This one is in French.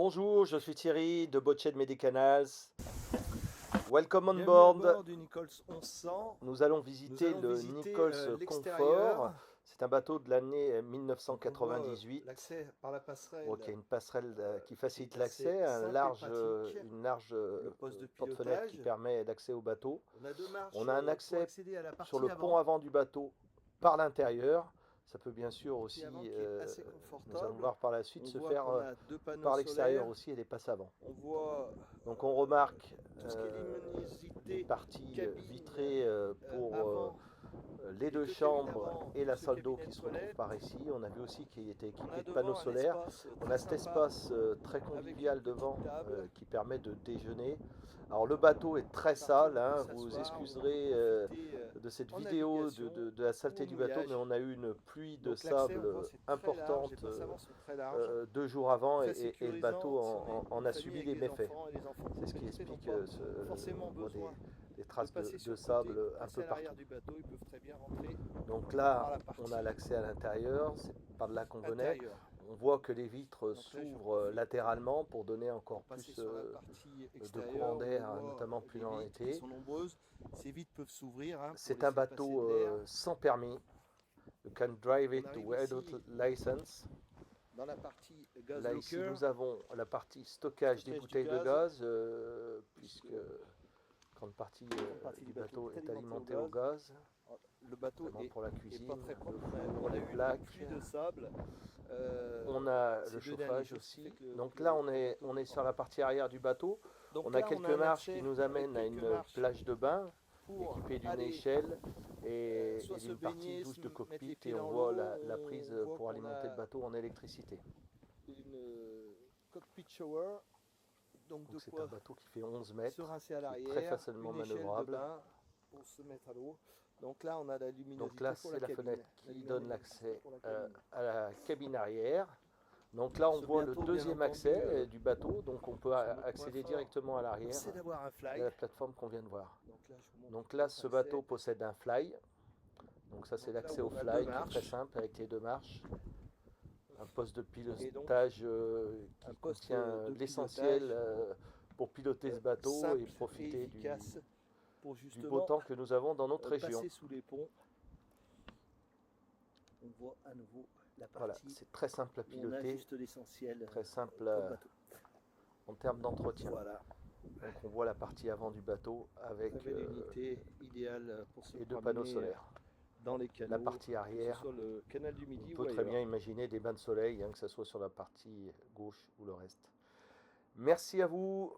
Bonjour, je suis Thierry de Bochet de Medicanals. Welcome on Bienvenue à board. bord du Nichols 1100. Nous allons visiter le Nichols Comfort. C'est un bateau de l'année Donc on voit 1998. l'accès par la passerelle, Qui a une passerelle qui qui facilite est assez l'accès, simple et pratique. une large Le poste de porte-fenêtre qui pilotage. permet d'accès au bateau. On a deux marches On a un pour accès accéder à la sur partie le pont avant. avant du bateau par l'intérieur. Ça peut bien sûr Partie aussi, avant qui est assez nous allons confortable. voir par la suite, On se voit faire qu'on a deux panneaux par l'extérieur solaires. aussi et des passes avant. On voit Donc on remarque tout ce qui est les luminosité, parties cabine, vitrées pour avant, les deux deux cabines chambres avant, et la ce salle d'eau cabinet qui de se retrouve toilette. par ici. On a vu aussi qu'il était On équipé a de panneaux devant un solaires. espace On très a cet sympa espace très avec convivial une petite devant table. qui permet de déjeuner. Alors le bateau est très sale, hein, On peut vous s'asseoir, excuserez on peut profiter de cette en vidéo navigation de la ou saleté au du bateau, mais mouillage. on a eu une pluie de Donc l'accès, on sable voit, c'est très large, les importante passes avant sont très larges, 2 jours avant très et le sécurisant bateau si on est en une a famille subi avec les des méfaits. enfants et les enfants C'est ce qui peut-être explique n'ont pas forcément on voit besoin des de traces passer de sur le côté, sable un passer peu à l'arrière partout. du bateau, ils peuvent très bien rentrer Donc par là, la on partie a l'accès à l'intérieur, c'est par là qu'on venait. intérieure. On voit que les vitres Donc là, je s'ouvrent profite latéralement pour donner encore pour passer plus sur la partie de courant extérieure où d'air, on voit notamment plus les dans vitres qui l'été. sont nombreuses. Ces vitres peuvent s'ouvrir pour C'est un laisser passer bateau de l'air. sans permis. You can drive On it arrive without ici license. dans la partie gaz Là ici locker, nous avons la partie stockage des stockage du bouteilles de gaz, gaz, puisque grande partie grande partie du du bateau bateau est est alimentée alimentée au au gaz, Le bateau notamment pour la est cuisine, pas très propre. le four, On a les eu une plaques. pluie de sable On a le ces 2 derniers chauffage jours, ce qui fait aussi. que Donc que là, le bateau on est dépend. sur la partie arrière du bateau. Donc On a là, on quelques a un marches qui accès nous avec amènent à quelques une marches plage de bain pour équipée d'une aller échelle et soit se d'une partie baigner, douche de mettre les cockpit. pieds Et on dans voit l'eau. la prise On voit pour qu'on alimenter le a bateau en électricité. une cockpit shower, donc de Donc c'est un quoi bateau qui fait 11 se mètres, rincer à qui est très l'arrière, facilement une échelle de manœuvrable. bain pour se mettre à l'eau. Donc là, on a la Donc luminosité là, pour c'est la la cabine. fenêtre La qui donne luminosité l'accès pour la cabine. à la cabine arrière. Donc là, on Ce voit le bientôt, bien deuxième entendu, accès du bateau. Donc on peut sur notre point accéder fort, directement à l'arrière c'est d'avoir un de fly. la plateforme qu'on vient de voir. Donc là, je vous montre Donc là, notre ce accès. bateau possède un fly. Donc ça, c'est Donc là l'accès où au on a deux fly qui est très marches simple avec les 2 marches. Un poste de et donc pilotage un qui poste contient de l'essentiel pilotage pour piloter ce bateau simple et et profiter efficace pour du beau justement temps que nous avons dans notre région. passer sous les ponts. On voit à nouveau la Voilà, partie c'est très simple à où on a piloter, juste l'essentiel très simple pour le bateau. en termes d'entretien. Voilà, Donc on voit la partie avant du bateau avec très belle unité idéale pour se les 2 panneaux promener solaires. dans les canaux, La partie que ce arrière, soit le canal du on Midi peut ou très bien ailleurs. imaginer des bains de soleil, que ce soit sur la partie gauche ou le reste. Merci à vous.